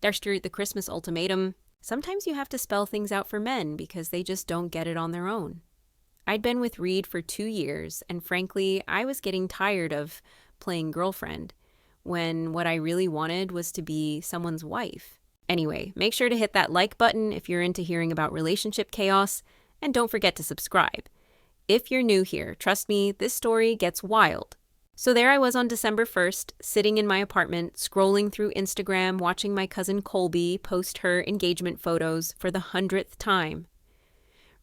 There's the Christmas ultimatum. Sometimes you have to spell things out for men because they just don't get it on their own. I'd been with Reed for 2 years, and frankly, I was getting tired of playing girlfriend when what I really wanted was to be someone's wife. Anyway, make sure to hit that like button if you're into hearing about relationship chaos, and don't forget to subscribe. If you're new here, trust me, this story gets wild. So there I was on December 1st, sitting in my apartment, scrolling through Instagram, watching my cousin Colby post her engagement photos for the 100th time.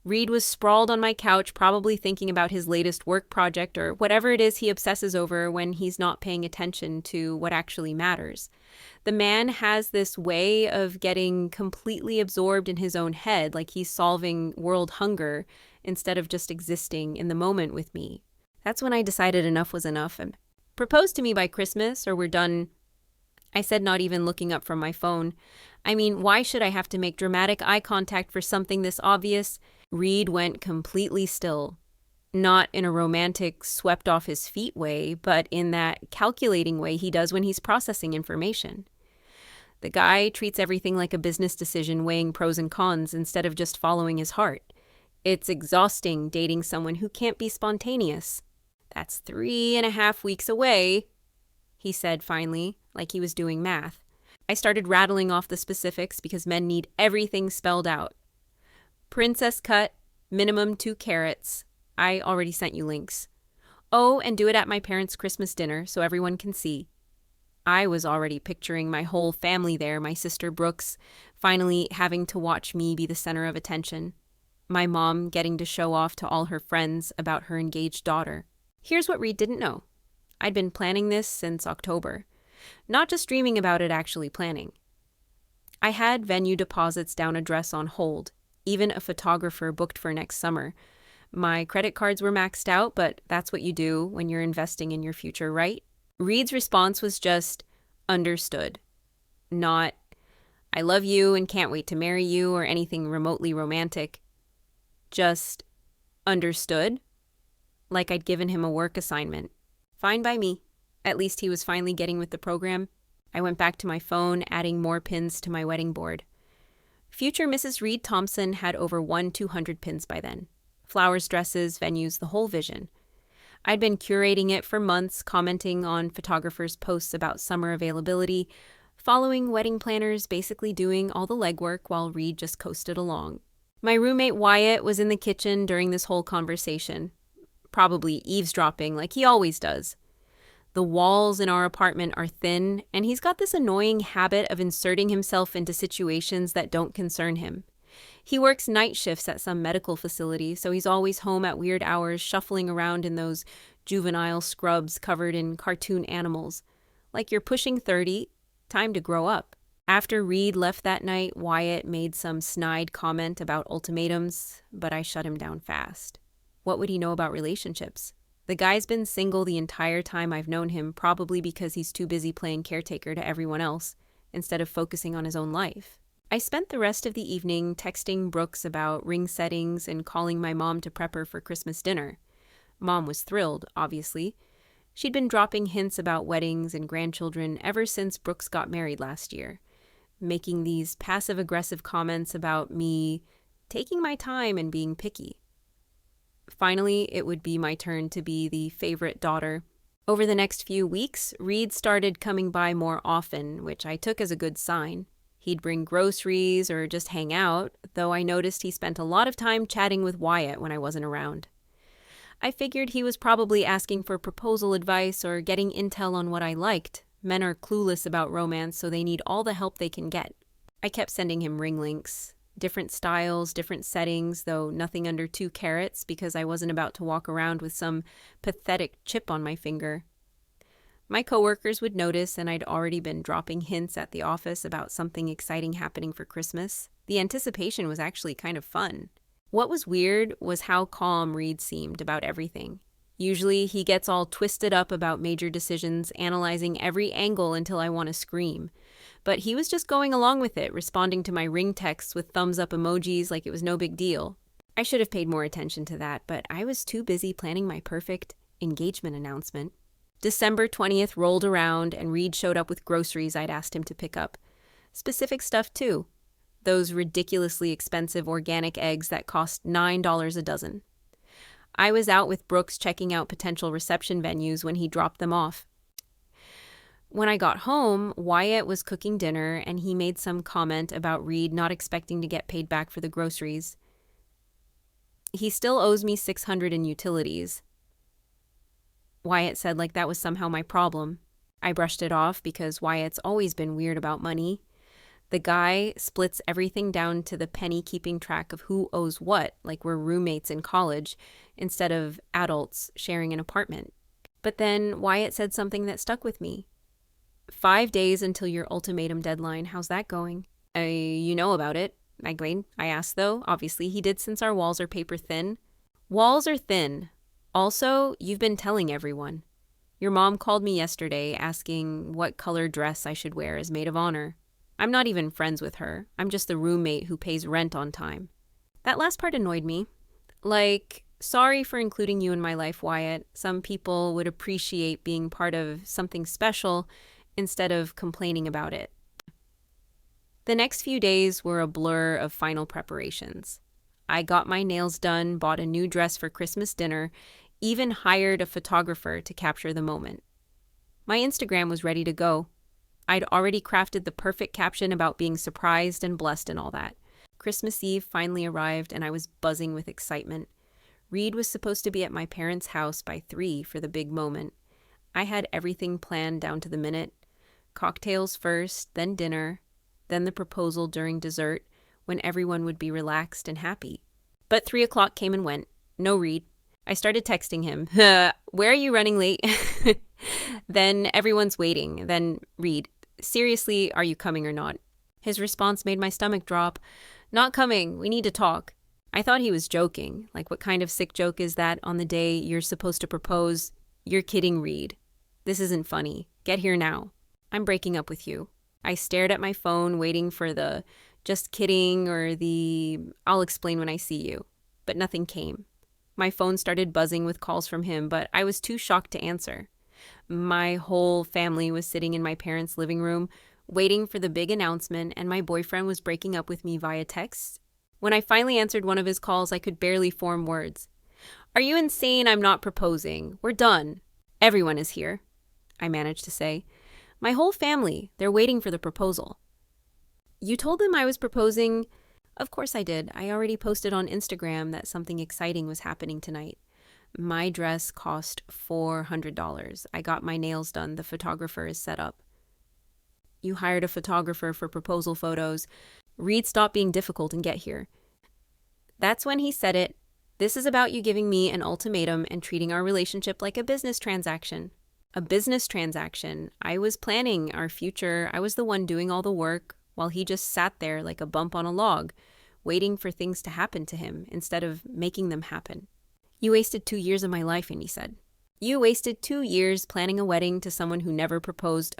Reed was sprawled on my couch, probably thinking about his latest work project or whatever it is he obsesses over when he's not paying attention to what actually matters. The man has this way of getting completely absorbed in his own head, like he's solving world hunger instead of just existing in the moment with me. That's when I decided enough was enough and proposed to me by Christmas or we're done. I said, not even looking up from my phone. I mean, why should I have to make dramatic eye contact for something this obvious? Reed went completely still. Not in a romantic, swept off his feet way, but in that calculating way he does when he's processing information. The guy treats everything like a business decision, weighing pros and cons instead of just following his heart. It's exhausting dating someone who can't be spontaneous. That's 3.5 weeks away, he said finally, like he was doing math. I started rattling off the specifics because men need everything spelled out. Princess cut, minimum 2 carats. I already sent you links. Oh, and do it at my parents' Christmas dinner so everyone can see. I was already picturing my whole family there, my sister Brooks finally having to watch me be the center of attention. My mom getting to show off to all her friends about her engaged daughter. Here's what Reed didn't know. I'd been planning this since October. Not just dreaming about it, actually planning. I had venue deposits down a dress on hold, even a photographer booked for next summer. My credit cards were maxed out, but that's what you do when you're investing in your future, right? Reed's response was just, understood. Not, I love you and can't wait to marry you or anything remotely romantic. Just, understood. Like I'd given him a work assignment. Fine by me. At least he was finally getting with the program. I went back to my phone, adding more pins to my wedding board. Future Mrs. Reed Thompson had over 200 pins by then. Flowers, dresses, venues, the whole vision. I'd been curating it for months, commenting on photographers' posts about summer availability, following wedding planners, basically doing all the legwork while Reed just coasted along. My roommate Wyatt was in the kitchen during this whole conversation, probably eavesdropping like he always does. The walls in our apartment are thin, and he's got this annoying habit of inserting himself into situations that don't concern him. He works night shifts at some medical facility, so he's always home at weird hours, shuffling around in those juvenile scrubs covered in cartoon animals. Like you're pushing 30, time to grow up. After Reed left that night, Wyatt made some snide comment about ultimatums, but I shut him down fast. What would he know about relationships? The guy's been single the entire time I've known him, probably because he's too busy playing caretaker to everyone else, instead of focusing on his own life. I spent the rest of the evening texting Brooks about ring settings and calling my mom to prep her for Christmas dinner. Mom was thrilled, obviously. She'd been dropping hints about weddings and grandchildren ever since Brooks got married last year, making these passive-aggressive comments about me taking my time and being picky. Finally, it would be my turn to be the favorite daughter. Over the next few weeks, Reed started coming by more often, which I took as a good sign. He'd bring groceries or just hang out, though I noticed he spent a lot of time chatting with Wyatt when I wasn't around. I figured he was probably asking for proposal advice or getting intel on what I liked. Men are clueless about romance, so they need all the help they can get. I kept sending him ring links. Different styles, different settings, though nothing under 2 carats because I wasn't about to walk around with some pathetic chip on my finger. My coworkers would notice, and I'd already been dropping hints at the office about something exciting happening for Christmas. The anticipation was actually kind of fun. What was weird was how calm Reed seemed about everything. Usually he gets all twisted up about major decisions, analyzing every angle until I want to scream. But he was just going along with it, responding to my ring texts with thumbs up emojis like it was no big deal. I should have paid more attention to that, but I was too busy planning my perfect engagement announcement. December 20th rolled around and Reed showed up with groceries I'd asked him to pick up. Specific stuff too. Those ridiculously expensive organic eggs that cost $9 a dozen. I was out with Brooks checking out potential reception venues when he dropped them off. When I got home, Wyatt was cooking dinner and he made some comment about Reed not expecting to get paid back for the groceries. He still owes me $600 in utilities. Wyatt said like that was somehow my problem. I brushed it off because Wyatt's always been weird about money. The guy splits everything down to the penny, keeping track of who owes what, like we're roommates in college, instead of adults sharing an apartment. But then Wyatt said something that stuck with me. 5 days until your ultimatum deadline. How's that going? You know about it. I asked though. Obviously he did, since our walls are paper thin. Walls are thin. Also, you've been telling everyone. Your mom called me yesterday asking what color dress I should wear as maid of honor. I'm not even friends with her. I'm just the roommate who pays rent on time. That last part annoyed me. Like, sorry for including you in my life, Wyatt. Some people would appreciate being part of something special instead of complaining about it. The next few days were a blur of final preparations. I got my nails done, bought a new dress for Christmas dinner, even hired a photographer to capture the moment. My Instagram was ready to go. I'd already crafted the perfect caption about being surprised and blessed and all that. Christmas Eve finally arrived and I was buzzing with excitement. Reed was supposed to be at my parents' house by 3 for the big moment. I had everything planned down to the minute. Cocktails first, then dinner, then the proposal during dessert when everyone would be relaxed and happy. But 3 o'clock came and went. No Reed. I started texting him. Where are you running late? Then everyone's waiting. Then Reed. Seriously, are you coming or not? His response made my stomach drop. Not coming. We need to talk. I thought he was joking. Like, what kind of sick joke is that on the day you're supposed to propose? You're kidding, Reed. This isn't funny. Get here now. I'm breaking up with you. I stared at my phone, waiting for the just kidding or the I'll explain when I see you. But nothing came. My phone started buzzing with calls from him, but I was too shocked to answer. My whole family was sitting in my parents' living room, waiting for the big announcement, and my boyfriend was breaking up with me via text. When I finally answered one of his calls, I could barely form words. Are you insane? I'm not proposing. We're done. Everyone is here, I managed to say. My whole family. They're waiting for the proposal. You told them I was proposing? Of course I did. I already posted on Instagram that something exciting was happening tonight. My dress cost $400. I got my nails done. The photographer is set up. You hired a photographer for proposal photos. Reed, stop being difficult and get here. That's when he said it. This is about you giving me an ultimatum and treating our relationship like a business transaction. A business transaction. I was planning our future. I was the one doing all the work, while he just sat there like a bump on a log, waiting for things to happen to him instead of making them happen. You wasted 2 years of my life, and he said. You wasted 2 years planning a wedding to someone who never proposed.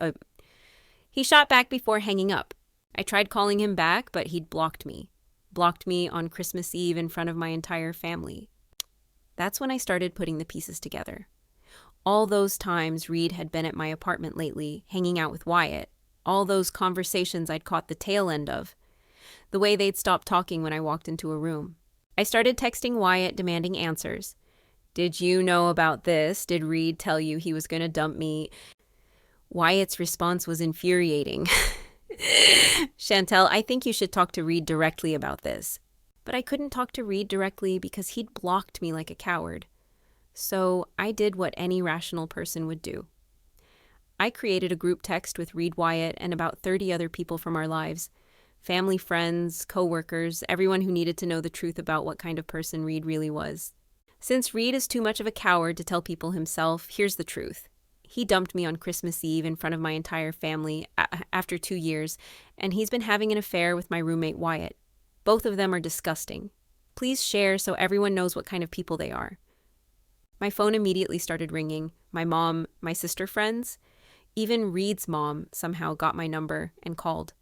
He shot back before hanging up. I tried calling him back, but he'd blocked me. Blocked me on Christmas Eve in front of my entire family. That's when I started putting the pieces together. All those times Reed had been at my apartment lately, hanging out with Wyatt. All those conversations I'd caught the tail end of. The way they'd stopped talking when I walked into a room. I started texting Wyatt demanding answers. Did you know about this? Did Reed tell you he was going to dump me? Wyatt's response was infuriating. Chantel, I think you should talk to Reed directly about this. But I couldn't talk to Reed directly because he'd blocked me like a coward. So I did what any rational person would do. I created a group text with Reed, Wyatt, and about 30 other people from our lives. Family, friends, co-workers, everyone who needed to know the truth about what kind of person Reed really was. Since Reed is too much of a coward to tell people himself, here's the truth. He dumped me on Christmas Eve in front of my entire family after 2 years, and he's been having an affair with my roommate Wyatt. Both of them are disgusting. Please share so everyone knows what kind of people they are. My phone immediately started ringing. My mom, my sister friends, even Reed's mom somehow got my number and called.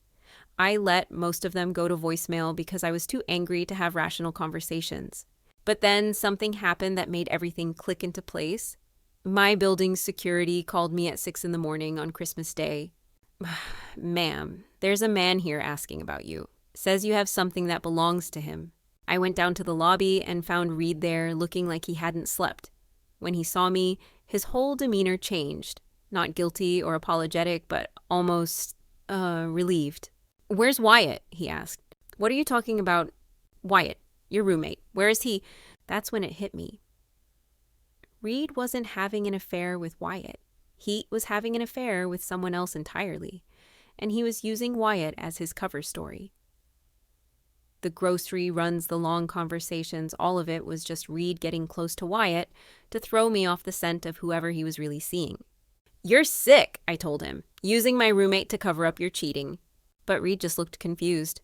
I let most of them go to voicemail because I was too angry to have rational conversations. But then something happened that made everything click into place. My building's security called me at 6 a.m. on Christmas Day. Ma'am, there's a man here asking about you. Says you have something that belongs to him. I went down to the lobby and found Reed there looking like he hadn't slept. When he saw me, his whole demeanor changed. Not guilty or apologetic, but almost, relieved. Where's Wyatt? He asked. What are you talking about? Wyatt, your roommate. Where is he? That's when it hit me. Reed wasn't having an affair with Wyatt. He was having an affair with someone else entirely, and he was using Wyatt as his cover story. The grocery runs, the long conversations, all of it was just Reed getting close to Wyatt to throw me off the scent of whoever he was really seeing. You're sick, I told him, using my roommate to cover up your cheating. But Reed just looked confused.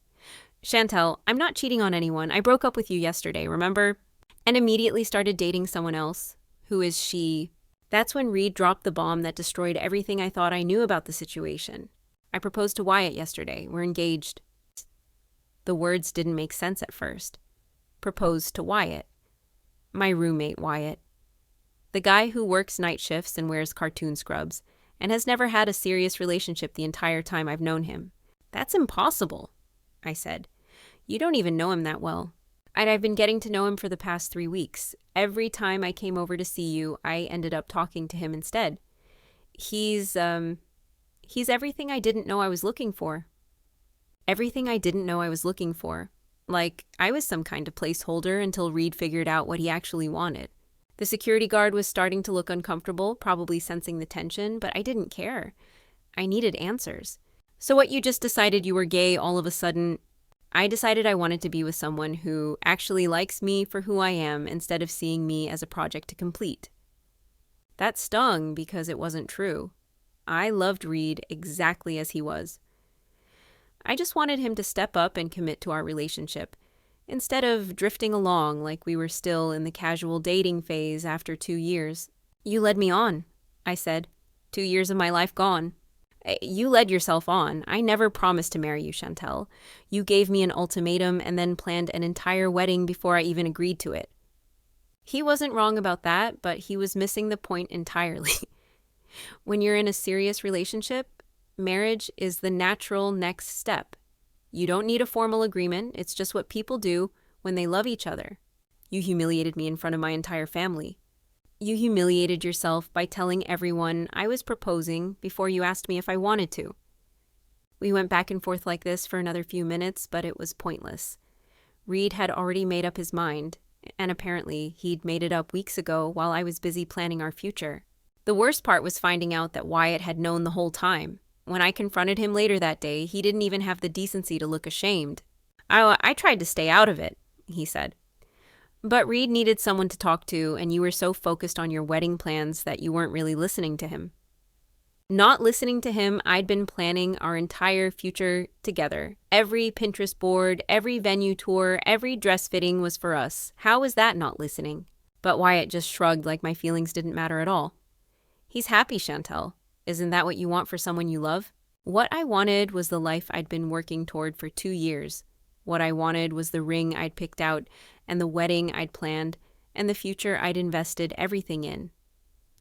Chantel, I'm not cheating on anyone. I broke up with you yesterday, remember? And immediately started dating someone else. Who is she? That's when Reed dropped the bomb that destroyed everything I thought I knew about the situation. I proposed to Wyatt yesterday. We're engaged. The words didn't make sense at first. Proposed to Wyatt. My roommate, Wyatt. The guy who works night shifts and wears cartoon scrubs, and has never had a serious relationship the entire time I've known him. That's impossible, I said. You don't even know him that well. I've been getting to know him for the past 3 weeks. Every time I came over to see you, I ended up talking to him instead. He's everything I didn't know I was looking for. Everything I didn't know I was looking for. Like, I was some kind of placeholder until Reed figured out what he actually wanted. The security guard was starting to look uncomfortable, probably sensing the tension, but I didn't care. I needed answers. So what, you just decided you were gay all of a sudden? I decided I wanted to be with someone who actually likes me for who I am instead of seeing me as a project to complete. That stung because it wasn't true. I loved Reed exactly as he was. I just wanted him to step up and commit to our relationship, instead of drifting along like we were still in the casual dating phase after 2 years. You led me on, I said. 2 years of my life gone. You led yourself on. I never promised to marry you, Chantel. You gave me an ultimatum and then planned an entire wedding before I even agreed to it. He wasn't wrong about that, but he was missing the point entirely. When you're in a serious relationship, marriage is the natural next step. You don't need a formal agreement. It's just what people do when they love each other. You humiliated me in front of my entire family. You humiliated yourself by telling everyone I was proposing before you asked me if I wanted to. We went back and forth like this for another few minutes, but it was pointless. Reed had already made up his mind, and apparently he'd made it up weeks ago while I was busy planning our future. The worst part was finding out that Wyatt had known the whole time. When I confronted him later that day, he didn't even have the decency to look ashamed. I tried to stay out of it, he said. But Reed needed someone to talk to, and you were so focused on your wedding plans that you weren't really listening to him. Not listening to him, I'd been planning our entire future together. Every Pinterest board, every venue tour, every dress fitting was for us. How was that not listening? But Wyatt just shrugged like my feelings didn't matter at all. He's happy, Chantel. Isn't that what you want for someone you love? What I wanted was the life I'd been working toward for 2 years. What I wanted was the ring I'd picked out and the wedding I'd planned and the future I'd invested everything in.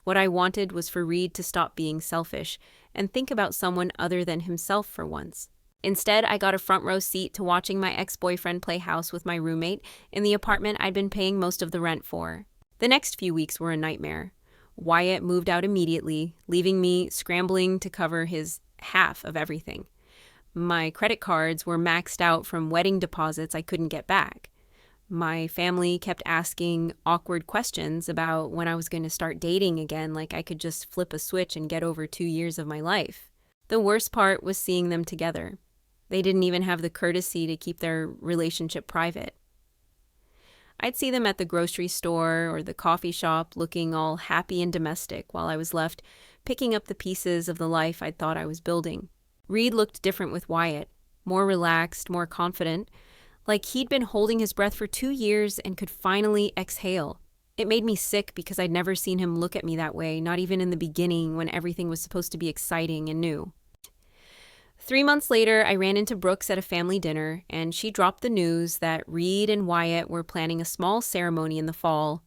What I wanted was for Reed to stop being selfish and think about someone other than himself for once. Instead, I got a front row seat to watching my ex-boyfriend play house with my roommate in the apartment I'd been paying most of the rent for. The next few weeks were a nightmare. Wyatt moved out immediately, leaving me scrambling to cover his half of everything. My credit cards were maxed out from wedding deposits I couldn't get back. My family kept asking awkward questions about when I was going to start dating again, like I could just flip a switch and get over 2 years of my life. The worst part was seeing them together. They didn't even have the courtesy to keep their relationship private. I'd see them at the grocery store or the coffee shop looking all happy and domestic while I was left picking up the pieces of the life I'd thought I was building. Reed looked different with Wyatt, more relaxed, more confident, like he'd been holding his breath for 2 years and could finally exhale. It made me sick because I'd never seen him look at me that way, not even in the beginning when everything was supposed to be exciting and new. 3 months later, I ran into Brooks at a family dinner, and she dropped the news that Reed and Wyatt were planning a small ceremony in the fall.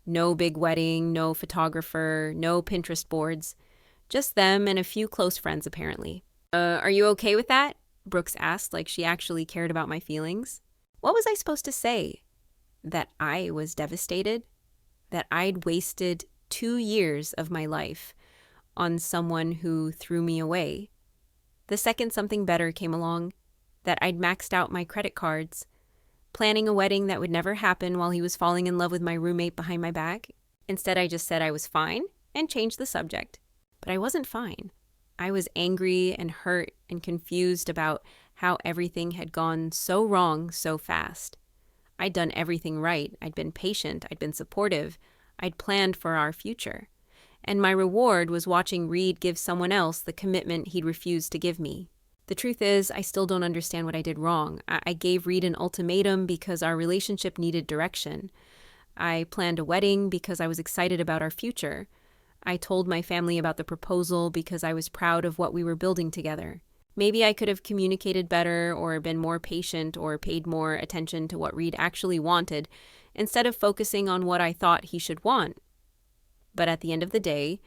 No big wedding, no photographer, no Pinterest boards. Just them and a few close friends, apparently. Are you okay with that? Brooks asked, like she actually cared about my feelings. What was I supposed to say? That I was devastated? That I'd wasted 2 years of my life on someone who threw me away? The second something better came along, that I'd maxed out my credit cards, planning a wedding that would never happen while he was falling in love with my roommate behind my back. Instead, I just said I was fine and changed the subject. But I wasn't fine. I was angry and hurt and confused about how everything had gone so wrong so fast. I'd done everything right. I'd been patient. I'd been supportive. I'd planned for our future. And my reward was watching Reed give someone else the commitment he'd refused to give me. The truth is, I still don't understand what I did wrong. I gave Reed an ultimatum because our relationship needed direction. I planned a wedding because I was excited about our future. I told my family about the proposal because I was proud of what we were building together. Maybe I could have communicated better or been more patient or paid more attention to what Reed actually wanted instead of focusing on what I thought he should want. But at the end of the day,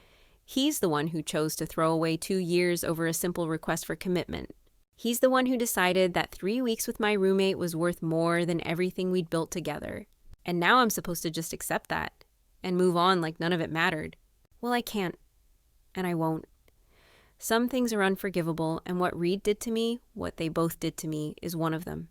he's the one who chose to throw away 2 years over a simple request for commitment. He's the one who decided that 3 weeks with my roommate was worth more than everything we'd built together. And now I'm supposed to just accept that and move on like none of it mattered. Well, I can't, and I won't. Some things are unforgivable, and what Reed did to me, what they both did to me, is one of them.